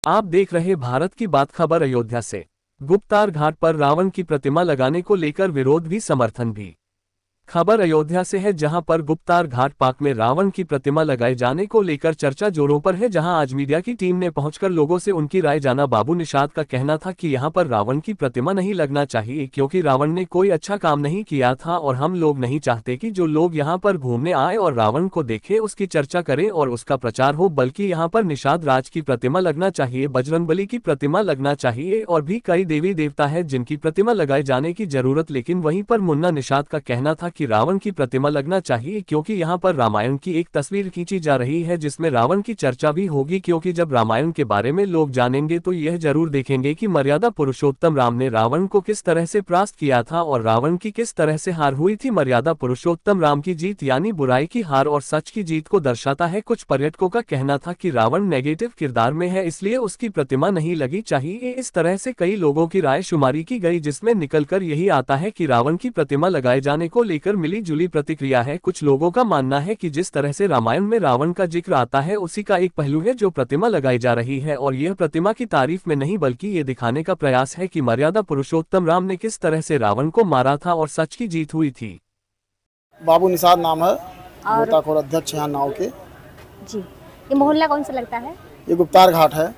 आप देख रहे भारत की बात खबर अयोध्या से। गुप्तार घाट पर रावण की प्रतिमा लगाने को लेकर विरोध भी समर्थन भी। खबर अयोध्या से है, जहां पर गुप्तार घाट पार्क में रावण की प्रतिमा लगाए जाने को लेकर चर्चा जोरों पर है। जहां आज मीडिया की टीम ने पहुंचकर लोगों से उनकी राय जाना। बाबू निषाद का कहना था कि यहां पर रावण की प्रतिमा नहीं लगना चाहिए, क्योंकि रावण ने कोई अच्छा काम नहीं किया था और हम लोग नहीं चाहते कि जो लोग यहां पर घूमने आए और रावण को देखे उसकी चर्चा करें और उसका प्रचार हो, बल्कि यहां पर निषाद राज की प्रतिमा लगना चाहिए, बजरंगबली की प्रतिमा लगना चाहिए और भी कई देवी देवता है जिनकी प्रतिमा लगाए जाने की जरूरत। लेकिन वहीं पर मुन्ना निषाद का कहना था कि रावण की प्रतिमा लगना चाहिए, क्योंकि यहाँ पर रामायण की एक तस्वीर खींची जा रही है जिसमें रावण की चर्चा भी होगी, क्योंकि जब रामायण के बारे में लोग जानेंगे तो यह जरूर देखेंगे कि मर्यादा पुरुषोत्तम राम ने रावण को किस तरह से परास्त किया था और रावण की किस तरह से हार हुई थी। मर्यादा पुरुषोत्तम राम की जीत यानी बुराई की हार और सच की जीत को दर्शाता है। कुछ पर्यटकों का कहना था कि रावण नेगेटिव किरदार में है, इसलिए उसकी प्रतिमा नहीं लगी चाहिए। इस तरह से कई लोगों की राय शुमारी की गई, जिसमें निकलकर यही आता है कि रावण की प्रतिमा लगाए जाने को लेकर मिली जुली प्रतिक्रिया है। कुछ लोगों का मानना है कि जिस तरह से रामायण में रावण का जिक्र आता है उसी का एक पहलू है जो प्रतिमा लगाई जा रही है, और यह प्रतिमा की तारीफ में नहीं बल्कि ये दिखाने का प्रयास है कि मर्यादा पुरुषोत्तम राम ने किस तरह से रावण को मारा था और सच की जीत हुई थी। बाबू निषाद नाम है, और गोताखोर अध्यक्ष यहाँ नाव के। जी, ये मोहल्ला कौन सा लगता है? ये गुप्तार घाट है।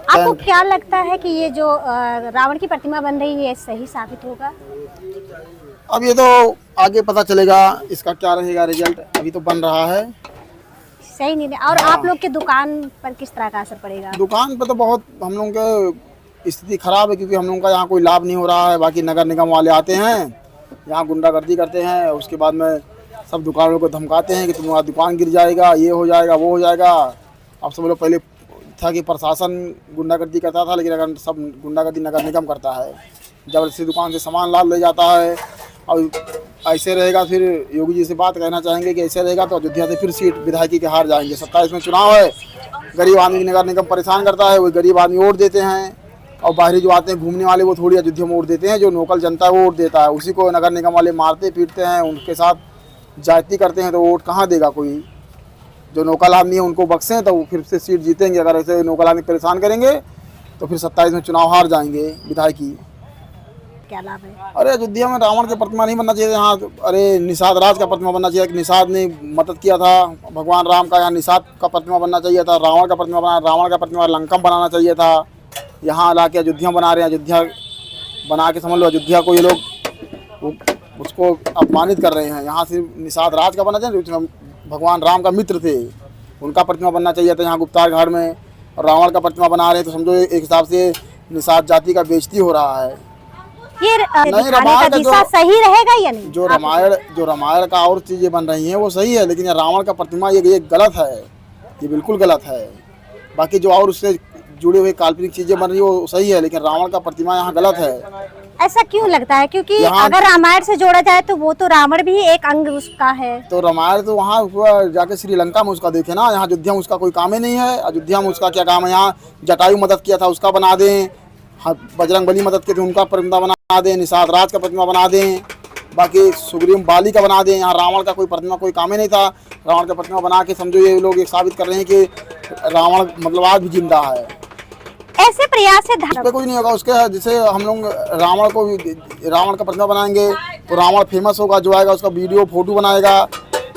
आपको क्या लगता है कि ये जो रावण की प्रतिमा बन रही है सही साबित होगा? अब ये तो आगे पता चलेगा इसका क्या रहेगा रिजल्ट, अभी तो बन रहा है। सही नहीं है। और आप लोग के दुकान पर किस तरह का असर पड़ेगा? दुकान पर तो बहुत हम लोगों की स्थिति खराब है, क्योंकि हम लोगों का यहाँ कोई लाभ नहीं हो रहा है। बाकी नगर निगम वाले आते हैं, यहाँ गुंडागर्दी करते हैं, उसके बाद में सब दुकानों को धमकाते हैं कि तुम्हारा दुकान गिर जाएगा, ये हो जाएगा, वो हो जाएगा। अब सब लोग पहले था कि प्रशासन गुंडागर्दी करता था, लेकिन अगर सब गुंडागर्दी नगर निगम करता है, जबरदस्ती दुकान से सामान लाद ले जाता है। और ऐसे रहेगा फिर योगी जी से बात कहना चाहेंगे कि ऐसे रहेगा तो अयोध्या से फिर सीट विधायकी के हार जाएंगे। 27 में चुनाव है, गरीब आदमी नगर निगम परेशान करता है, वो गरीब आदमी वोट देते हैं, और बाहरी जो आते हैं घूमने वाले वो थोड़ी अयोध्या में वोट देते हैं। जो लोकल जनता है वो वोट देता है, उसी को नगर निगम वाले मारते पीटते हैं, उनके साथ जाति करते हैं, तो वोट कहाँ देगा कोई? जो लोकल आदमी है उनको बख्शें तो फिर से सीट जीतेंगे। अगर ऐसे लोकल आदमी परेशान करेंगे तो फिर 27 में चुनाव हार जाएंगे विधायकी। क्या लाभ है? अरे अयोध्या में रावण की प्रतिमा नहीं बनना चाहिए यहाँ। अरे निषाद राज का प्रतिमा बनना चाहिए। निषाद ने मदद किया था भगवान राम का, यहाँ निषाद का प्रतिमा बनना चाहिए था। रावण का प्रतिमा बना, रावण का प्रतिमा लंका बनाना चाहिए था। यहाँ ला के अयोध्या बना रहे हैं। अयोध्या बना के समझ लो अयोध्या को ये लोग उसको अपमानित कर रहे हैं। यहाँ से निषाद राज का बनना चाहिए, भगवान राम का मित्र थे, उनका प्रतिमा बनना चाहिए था यहाँ गुप्तार घाट में। और रावण का प्रतिमा बना रहे हैं, तो समझो एक हिसाब से निषाद जाति का बेइज्जती हो रहा है। ये नहीं, रामायण का दिशा सही रहेगा या नहीं? जो रामायण का और चीजें बन रही हैं वो सही है, लेकिन ये रावण का प्रतिमा ये गलत है, ये बिल्कुल गलत है। बाकी जो और उससे जुड़ी हुई काल्पनिक चीजें बन रही है वो सही है, लेकिन रावण का प्रतिमा यहाँ गलत है। ऐसा क्यों लगता है? क्योंकि अगर रामायण से जोड़ा जाए तो वो तो रावण भी एक अंग उसका है। तो रामायण तो वहाँ जाके श्रीलंका में उसका देखे ना, यहाँ अयोध्या में उसका कोई काम ही नहीं है। अयोध्या में उसका क्या काम है? यहाँ जटायु मदद किया था उसका बना दें, बजरंगबली मदद किए थे उनका प्रतिमा बना दें, निषाद राज का प्रतिमा बना दें, बाकी सुग्रीव बाली का बना दें। यहाँ रावण का कोई प्रतिमा कोई काम ही नहीं था। रावण का प्रतिमा बना के समझो ये लोग एक साबित कर रहे हैं कि रावण मतलब आज भी जिंदा है। ऐसे प्रयास से पे कुछ नहीं होगा उसके। जैसे हम लोग रावण का प्रतिमा बनाएंगे तो रावण फेमस होगा, जो आएगा उसका वीडियो फोटो बनाएगा,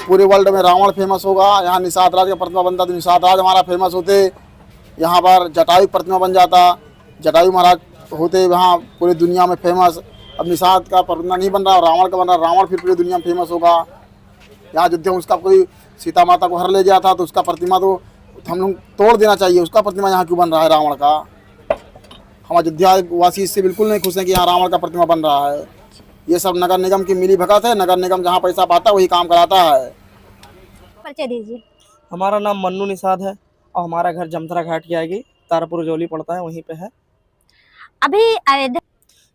पूरे वर्ल्ड में रावण फेमस होगा। यहाँ निषाद राज का प्रतिमा बनता तो निषाद राज हमारा फेमस होते। यहाँ पर जटायु प्रतिमा बन जाता, जटायु महाराज होते वहाँ पूरी दुनिया में फेमस। अब निषाद का प्रतिमा नहीं बन रहा, रावण का बन रहा, रावण फिर पूरी दुनिया में फेमस होगा। यहाँ अयोध्या में उसका कोई सीता माता को हर ले गया था तो उसका प्रतिमा तो हम लोग तोड़ देना चाहिए। उसका प्रतिमा यहाँ क्यों बन रहा है रावण का? हम अयोध्या वासी इससे बिल्कुल नहीं खुश हैं कि यहाँ रावण का प्रतिमा बन रहा है। ये सब नगर निगम की मिली भगत है। नगर निगम जहाँ पैसा पाता है वही काम कराता है। परिचय दीजिए। हमारा नाम मन्नू निषाद है और हमारा घर जमथरा घाट की आगे तारापुर जोली पड़ता है, वहीं पे है। अभी अयोध्या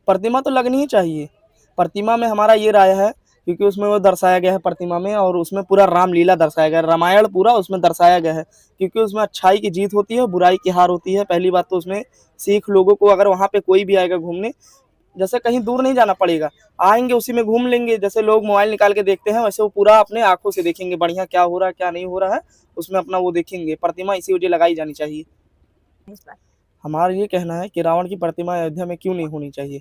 प्रतिमा तो लगनी ही चाहिए। प्रतिमा में हमारा ये राय है क्योंकि उसमें वो दर्शाया गया है प्रतिमा में, और उसमें पूरा रामलीला दर्शाया गया है, रामायण पूरा उसमें दर्शाया गया है। क्योंकि उसमें अच्छाई की जीत होती है, बुराई की हार होती है। पहली बात तो उसमें सिख लोगों को अगर वहाँ पे कोई भी आएगा घूमने, जैसे कहीं दूर नहीं जाना पड़ेगा, आएंगे उसी में घूम लेंगे। जैसे लोग मोबाइल निकाल के देखते हैं वैसे वो पूरा अपने आंखों से देखेंगे, बढ़िया क्या हो रहा है क्या नहीं हो रहा है, उसमें अपना वो देखेंगे। प्रतिमा इसी वजह लगाई जानी चाहिए। हमारा ये कहना है कि रावण की प्रतिमा अयोध्या में क्यों नहीं होनी चाहिए।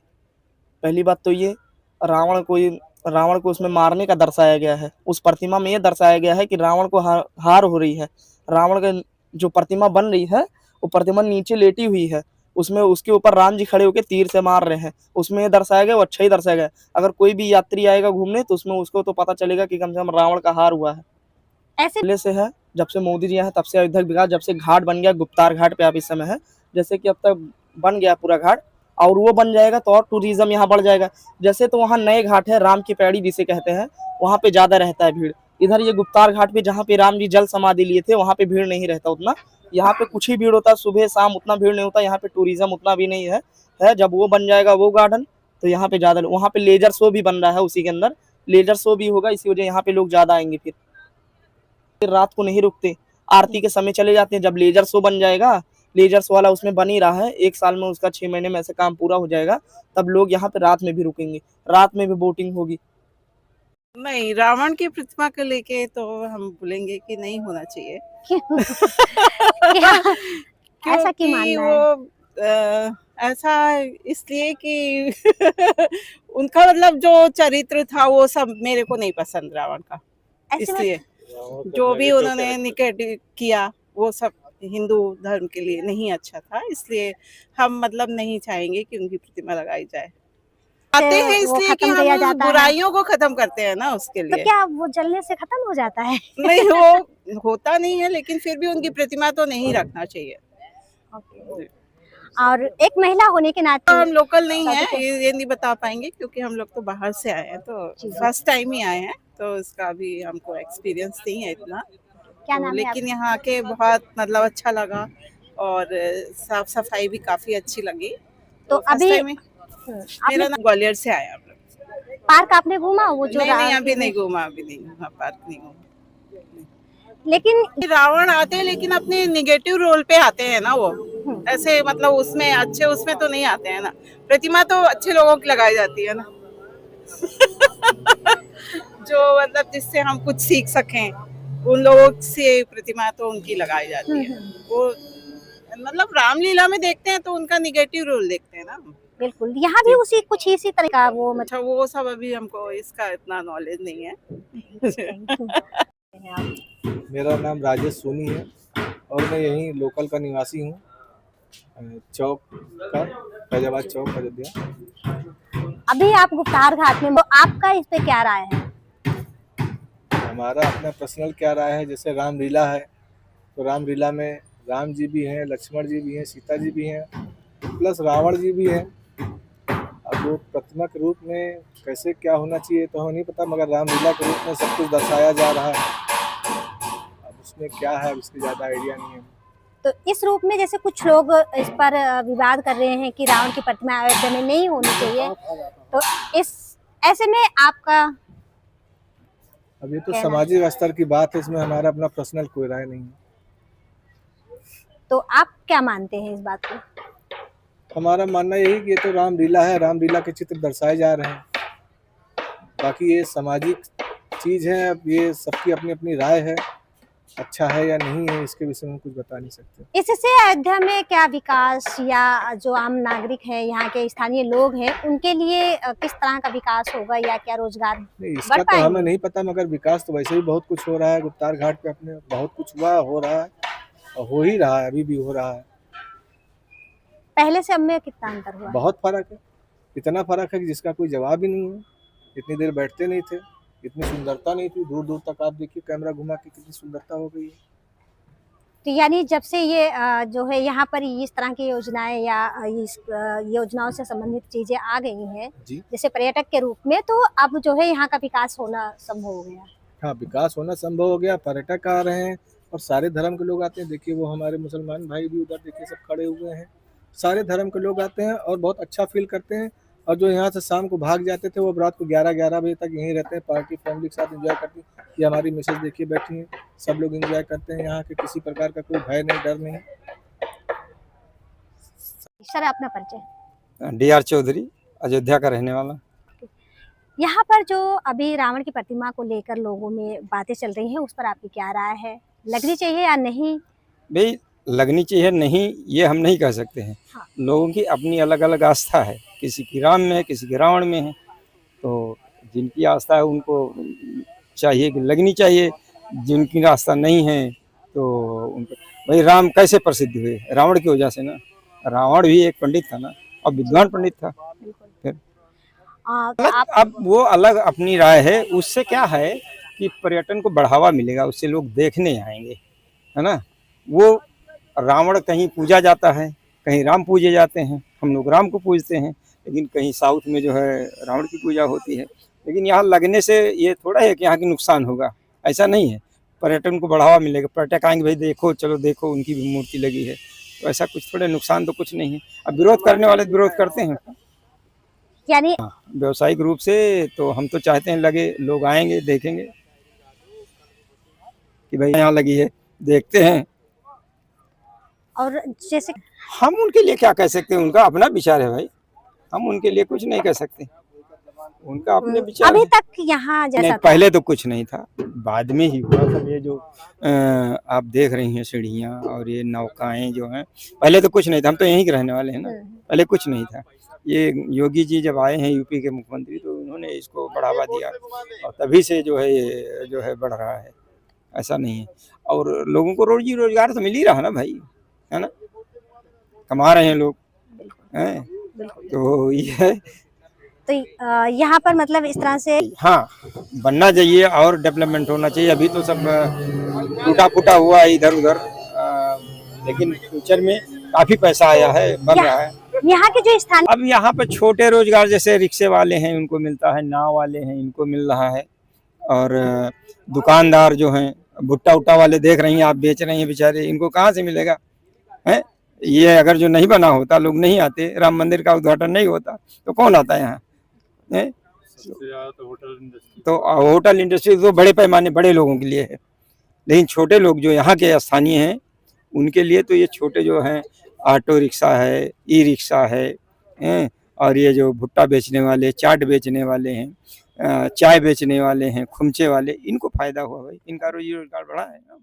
पहली बात तो ये, रावण को उसमें मारने का दर्शाया गया है। उस प्रतिमा में ये दर्शाया गया है कि रावण को हार हो रही है। रावण का जो प्रतिमा बन रही है वो प्रतिमा नीचे लेटी हुई है, उसमें उसके ऊपर राम जी खड़े होकर तीर से मार रहे हैं। उसमें ये दर्शाया गया, वो अच्छा ही दर्शाया गया। अगर कोई भी यात्री आएगा घूमने तो उसमें उसको तो पता चलेगा कि कम से कम रावण का हार हुआ है। ऐसे पहले से है, जब से मोदी जी यहाँ तब से अयोध्या का विकास, जब से घाट बन गया, गुप्तार घाट पे आप इस समय है, जैसे कि अब तक बन गया पूरा घाट, और वो बन जाएगा तो और टूरिज्म यहाँ बढ़ जाएगा। जैसे तो वहाँ नए घाट है, राम की पैड़ी जिसे कहते हैं, वहाँ पे ज्यादा रहता है भीड़। इधर ये गुप्तार घाट पे जहाँ पे राम जी जल समाधि लिए थे वहाँ पे भीड़ नहीं रहता उतना। यहाँ पे कुछ ही भीड़ होता है, सुबह शाम उतना भीड़ नहीं होता। यहाँ पे टूरिज्म उतना भी नहीं है। जब वो बन जाएगा वो गार्डन तो यहाँ पे ज्यादा, वहाँ पे लेजर शो भी बन रहा है, उसी के अंदर लेजर शो भी होगा, इसी वजह यहाँ पे लोग ज्यादा आएंगे। फिर रात को नहीं रुकते, आरती के समय चले जाते हैं। जब लेजर शो बन जाएगा, लेजर शो वाला उसमें बन ही रहा है, 1 साल में उसका 6 महीने में ऐसे काम पूरा हो जाएगा, तब लोग यहाँ पे रात में भी रुकेंगे, रात में भी बोटिंग होगी। नहीं, रावण की प्रतिमा को लेके तो हम बोलेंगे कि नहीं होना चाहिए। क्या ऐसा क्यों क्योंकि मानना है? वो ऐसा इसलिए कि उनका मतलब जो चरित्र था वो सब मेरे को नहीं पसंद रावण का, ऐसे में इसलिए जो भी उन्होंने निगेटिव किया वो सब हिंदू धर्म के लिए नहीं अच्छा था, इसलिए हम मतलब नहीं चाहेंगे कि उनकी प्रतिमा लगाई जाए। आते हैं वो इसलिए कि खत्म किया हम जाता है। बुराइयों को खत्म करते हैं ना, उसके तो लिए। क्या वो जलने से खत्म हो जाता है? नहीं, वो होता नहीं है, लेकिन फिर भी उनकी प्रतिमा तो नहीं रखना चाहिए। और एक महिला होने के नाते हम लोकल नहीं है, शादी ये नहीं बता पाएंगे क्योंकि हम लोग तो बाहर से आए हैं, तो जी। फर्स्ट टाइम ही आए हैं, तो इसका भी हमको एक्सपीरियंस नहीं है इतना। क्या तो नाम है लेकिन यहाँ के बहुत मतलब अच्छा लगा, और साफ सफाई भी काफी अच्छी लगी। तो first अभी time मेरा नाम ग्वालियर से आया हम लोग। पार्क आपने घूमा वो जो नहीं, अभी नहीं घूमा, अभी नहीं घूमा, पार्क नहीं घूमा। लेकिन रावण आते हैं लेकिन अपने निगेटिव रोल पे आते हैं ना, वो ऐसे मतलब उसमें अच्छे उसमें तो नहीं आते हैं ना। प्रतिमा तो अच्छे लोगों की लगाई जाती है ना। जो मतलब जिससे हम कुछ सीख सकें, उन लोगों से प्रतिमा तो उनकी लगाई जाती है। वो मतलब रामलीला में देखते हैं तो उनका निगेटिव रोल देखते हैं ना। बिल्कुल यहाँ भी उसी कुछ इसी तरह का वो अच्छा, वो सब अभी हमको इसका इतना नॉलेज नहीं है। मेरा नाम राजेश सोनी है और मैं यहीं लोकल का निवासी हूँ, चौक का, फैजाबाद चौक, अयोध्या। अभी आप गुप्तार घाट में, तो आपका इस पे क्या राय है? हमारा अपना पर्सनल क्या राय है, जैसे रामलीला है तो रामलीला में राम जी भी हैं, लक्ष्मण जी भी हैं, सीता जी भी हैं, प्लस रावण जी भी हैं। अब वो प्रतिमा के रूप में कैसे क्या होना चाहिए तो हमें नहीं पता, मगर रामलीला के रूप में सब कुछ दर्शाया जा रहा है। अब उसमें क्या है इसकी ज़्यादा आइडिया नहीं है। तो इस रूप में जैसे कुछ लोग इस पर विवाद कर रहे हैं कि रावण की प्रतिमा अयोध्या में नहीं होनी चाहिए, तो इस ऐसे में आपका अब ये तो कहना सामाजिक स्तर की बात है, इसमें हमारा अपना पर्सनल कोई राय नहीं है। तो आप क्या मानते हैं इस बात को? हमारा मानना यही कि ये तो रामलीला है, रामलीला के चित्र दर्शाए जा रहे हैं, बाकी ये सामाजिक चीज़ है। अब ये सबकी अपनी अपनी राय है, अच्छा है या नहीं है इसके विषय में कुछ बता नहीं सकते। इससे अयोध्या में क्या विकास, या जो आम नागरिक है, यहाँ के स्थानीय लोग हैं, उनके लिए किस तरह का विकास होगा, या क्या रोजगार नहीं, इसका बढ़ तो हमें पाएंगे? नहीं पता, मगर विकास तो वैसे भी बहुत कुछ हो रहा है। गुप्तार घाट पे अपने बहुत कुछ हुआ, हो रहा है और हो ही रहा है, अभी भी हो रहा है। पहले से अब में कितना अंतर हुआ? बहुत फर्क है, इतना फर्क है कि जिसका कोई जवाब ही नहीं है। इतनी देर बैठते नहीं थे, इतनी सुंदरता नहीं थी, दूर दूर तक आप देखिए कैमरा घुमा के कितनी सुंदरता हो गई है। तो यानी जब से ये जो है यहाँ पर इस तरह की योजनाएं या इस योजनाओं से संबंधित चीजें आ गई हैं, जी जैसे पर्यटक के रूप में, तो अब जो है यहाँ का विकास होना संभव हो गया। हाँ, विकास होना संभव हो गया, पर्यटक आ रहे हैं और सारे धर्म के लोग आते हैं। देखिए वो हमारे मुसलमान भाई भी उधर देखिए सब खड़े हुए हैं, सारे धर्म के लोग आते हैं और बहुत अच्छा फील करते हैं। और जो यहाँ से शाम को भाग जाते थे वो रात को 11-11 बजे तक यहीं रहते हैं, पार्टी फैमिली के साथ एंजॉय करते हैं। ये हमारी मिसेज देखिए बैठी हैं, सब लोग एंजॉय करते हैं, यहाँ के किसी प्रकार का कोई भय नहीं, डर नहीं। सर अपना परिचय। DR चौधरी, अयोध्या का रहने वाला। यहाँ पर जो अभी रावण की प्रतिमा को लेकर लोगों में बातें चल रही हैं, उस पर आपकी क्या राय है? लगनी चाहिए या नहीं? भाई लगनी चाहिए नहीं, ये हम नहीं कह सकते हैं। हाँ। लोगों की अपनी अलग अलग आस्था है, किसी की राम में है, किसी की रावण में है। तो जिनकी आस्था है उनको चाहिए कि लगनी चाहिए, जिनकी आस्था नहीं है तो उनको। भाई राम कैसे प्रसिद्ध हुए? रावण की वजह से ना। रावण भी एक पंडित था ना, और विद्वान पंडित था। फिर तो आप अब वो अलग अपनी राय है। उससे क्या है कि पर्यटन को बढ़ावा मिलेगा, उससे लोग देखने आएंगे, है ना। वो रावण कहीं पूजा जाता है, कहीं राम पूजे जाते हैं, हम लोग राम को पूजते हैं, लेकिन कहीं साउथ में जो है रावण की पूजा होती है। लेकिन यहाँ लगने से ये थोड़ा है कि यहाँ की नुकसान होगा, ऐसा नहीं है। पर्यटन को बढ़ावा मिलेगा, पर्यटक आएंगे, भाई देखो चलो देखो उनकी भी मूर्ति लगी है, तो ऐसा कुछ थोड़े नुकसान तो कुछ नहीं है। अब विरोध करने वाले विरोध करते हैं यानी व्यवसायिक रूप से, तो हम तो चाहते हैं लगे, लोग आएंगे देखेंगे कि भाई यहाँ लगी है, देखते हैं। और जैसे हम उनके लिए क्या कह सकते हैं, उनका अपना विचार है भाई, हम उनके लिए कुछ नहीं कह सकते, उनका अपने विचार अभी है। तक यहाँ नहीं, जैसा था, पहले तो कुछ नहीं था, बाद में ही हुआ सब ये जो आप देख रही हैं सीढ़ियाँ और ये नौकाएं जो हैं, पहले तो कुछ नहीं था। हम तो यहीं के रहने वाले हैं ना, पहले कुछ नहीं था। ये योगी जी जब आए हैं यूपी के मुख्यमंत्री, तो उन्होंने इसको बढ़ावा दिया और तभी से जो है ये जो है बढ़ रहा है, ऐसा नहीं है। और लोगों को रोजी रोजगार तो मिल ही रहा ना भाई, है ना, कमा रहे हैं लोग, हैं। तो ये है। तो यहाँ पर मतलब इस तरह से हाँ, बनना चाहिए और डेवलपमेंट होना चाहिए। अभी तो सब टूटा फूटा हुआ है इधर उधर, लेकिन फ्यूचर में काफी पैसा आया है, बन रहा है। यहाँ के जो स्थानीय अब यहाँ पे छोटे रोजगार जैसे रिक्शे वाले हैं उनको मिलता है, नाव वाले हैं इनको मिल रहा है, और दुकानदार जो हैं भुट्टा उट्टा वाले देख रही हैं आप, बेच रही हैं बेचारे, इनको कहाँ से मिलेगा, है। ये अगर जो नहीं बना होता, लोग नहीं आते, राम मंदिर का उद्घाटन नहीं होता, तो कौन आता है यहाँ, है। तो होटल इंडस्ट्री तो बड़े पैमाने बड़े लोगों के लिए है, लेकिन छोटे लोग जो यहाँ के स्थानीय हैं उनके लिए तो ये छोटे जो हैं ऑटो रिक्शा है, ई रिक्शा है, और ये जो भुट्टा बेचने वाले, चाट बेचने वाले हैं, चाय बेचने वाले हैं, खुमचे वाले, इनको फायदा हुआ भाई, इनका रोजी रोजगार बढ़ा है ना।